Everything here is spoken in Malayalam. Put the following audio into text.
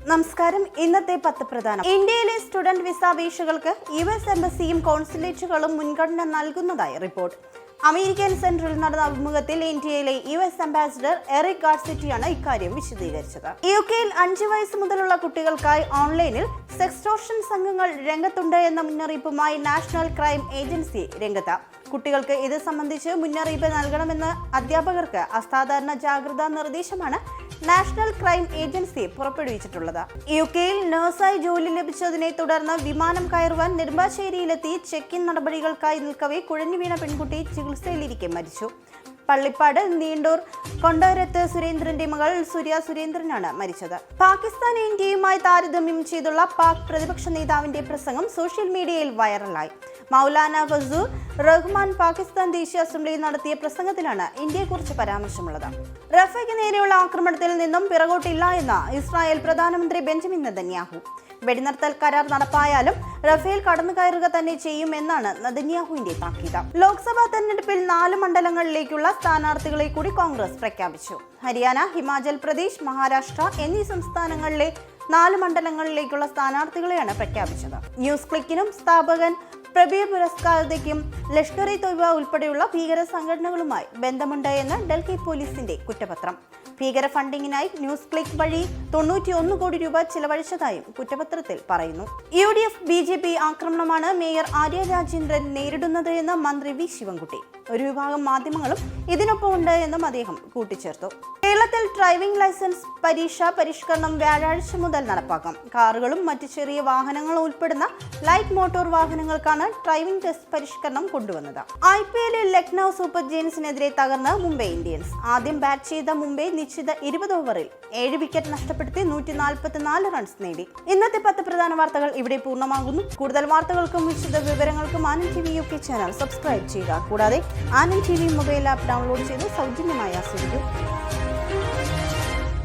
നമസ്കാരം. ഇന്നത്തെ 10 പ്രധാനം. ഇന്ത്യയിലെ സ്റ്റുഡന്റ് വിസ അപേക്ഷകൾക്ക് US എംബസിയും കോൺസുലേറ്റുകളും മുൻഗണന നൽകുന്നതായി റിപ്പോർട്ട്. അമേരിക്കൻ സെൻട്രൽ നടന്ന അഭിമുഖത്തിൽ ഇന്ത്യയിലെ US അംബാസിഡർ എറിക് ഗാർസിറ്റിയാണ് ഇക്കാര്യം വിശദീകരിച്ചത്. UK-യിൽ 5 വയസ്സ് മുതലുള്ള കുട്ടികൾക്കായി ഓൺലൈനിൽ സെക്സ്റ്റോർഷൻ സംഘങ്ങൾ രംഗത്തുണ്ട് എന്ന മുന്നറിയിപ്പുമായി നാഷണൽ ക്രൈം ഏജൻസി രംഗത്ത്. കുട്ടികൾക്ക് ഇത് സംബന്ധിച്ച് മുന്നറിയിപ്പ് നൽകണമെന്ന് അധ്യാപകർക്ക് അസാധാരണ ജാഗ്രതാ നിർദ്ദേശമാണ് നാഷണൽ ക്രൈം ഏജൻസി പുറപ്പെടുവിച്ചിട്ടുള്ളത്. UK-യിൽ നഴ്സായി ജോലി ലഭിച്ചതിനെ തുടർന്ന് വിമാനം കയറുവാൻ നെടുമ്പാശ്ശേരിയിലെത്തി ചെക്ക് ഇൻ നടപടികൾക്കായി നിൽക്കവെ കുഴഞ്ഞു വീണ പെൺകുട്ടി ചികിത്സയിലിരിക്കെ മരിച്ചു. പള്ളിപ്പാട് നീണ്ടൂർ കൊണ്ടോരത്ത് സുരേന്ദ്രന്റെ മകൾ സൂര്യ സുരേന്ദ്രനാണ് മരിച്ചത്. പാകിസ്ഥാനെ ഇന്ത്യയുമായി താരതമ്യം ചെയ്തുള്ള പാക് പ്രതിപക്ഷ നേതാവിന്റെ പ്രസംഗം സോഷ്യൽ മീഡിയയിൽ വൈറലായി. മൗലാന ഫസൂർ റഹ്മാൻ പാകിസ്ഥാൻ ദേശീയ അസംബ്ലിയിൽ നടത്തിയ പ്രസംഗത്തിലാണ് ഇന്ത്യയെക്കുറിച്ച് പരാമർശമുള്ളത്. റഫേക്ക് നേരെയുള്ള ആക്രമണത്തിൽ നിന്നും പിറകോട്ടില്ല എന്ന ഇസ്രായേൽ പ്രധാനമന്ത്രി ബെഞ്ചമിൻ നെതന്യാഹു. വെടിനിർത്തൽ കരാർ നടപ്പായാലും റഫേൽ കടന്നു കയറുക തന്നെ ചെയ്യുമെന്നാണ് നെതന്യാഹുവിന്റെ താക്കീത്. ലോക്സഭാ തെരഞ്ഞെടുപ്പിൽ 4 മണ്ഡലങ്ങളിലേക്കുള്ള സ്ഥാനാർത്ഥികളെ കൂടി കോൺഗ്രസ് പ്രഖ്യാപിച്ചു. ഹരിയാന, ഹിമാചൽ പ്രദേശ്, മഹാരാഷ്ട്ര എന്നീ സംസ്ഥാനങ്ങളിലെ 4 മണ്ഡലങ്ങളിലേക്കുള്ള സ്ഥാനാർത്ഥികളെയാണ് പ്രഖ്യാപിച്ചത്. ന്യൂസ് ക്ലിക്കിനും സ്ഥാപകൻ പ്രബീർ പുരസ്കാരതയ്ക്കും ലഷ്കർ ഇ തൊയ്ബ ഉൾപ്പെടെയുള്ള ഭീകര സംഘടനകളുമായി ബന്ധമുണ്ട് എന്ന് ഡൽഹി പോലീസിന്റെ കുറ്റപത്രം. ഭീകര ഫണ്ടിങ്ങിനായി ന്യൂസ് ക്ലിക്ക് വഴി 91 കോടി രൂപ ചിലവഴിച്ചതായും കുറ്റപത്രത്തിൽ പറയുന്നു. UDF BJP ആക്രമണമാണ് മേയർ ആര്യ രാജേന്ദ്രൻ നേരിടുന്നത് എന്ന് മന്ത്രി വി ശിവൻകുട്ടി. ഒരു വിഭാഗം മാധ്യമങ്ങളും ഇതിനൊപ്പം ഉണ്ട് എന്നും അദ്ദേഹം കൂട്ടിച്ചേർത്തു. കേരളത്തിൽ ഡ്രൈവിംഗ് ലൈസൻസ് പരീക്ഷ പരിഷ്കരണം വ്യാഴാഴ്ച മുതൽ നടപ്പാക്കും. കാറുകളും മറ്റ് ചെറിയ വാഹനങ്ങളും ഉൾപ്പെടുന്ന ലൈറ്റ് മോട്ടോർ വാഹനങ്ങൾക്കാണ് ഡ്രൈവിംഗ് ടെസ്റ്റ് പരിഷ്കരണം കൊണ്ടുവന്നത്. IPL-ൽ ലക്നൌ സൂപ്പർ ജയൻസിനെതിരെ തകർന്ന് മുംബൈ ഇന്ത്യൻസ്. ആദ്യം ബാറ്റ് ചെയ്ത മുംബൈ നിശ്ചിത 20 ഓവറിൽ 7 വിക്കറ്റ് നഷ്ടപ്പെടുത്തി 144 റൺസ് നേടി. ഇന്നത്തെ 10 പ്രധാന വാർത്തകൾ ഇവിടെ പൂർണ്ണമാകുന്നു. കൂടുതൽ വാർത്തകൾക്കും വിശദ വിവരങ്ങൾക്കും Anand TV UK channel subscribe ചെയ്യുക. കൂടാതെ Anand TV mobile app download ചെയ്ത് സൗജന്യമായി ആസ്വദിക്കൂ.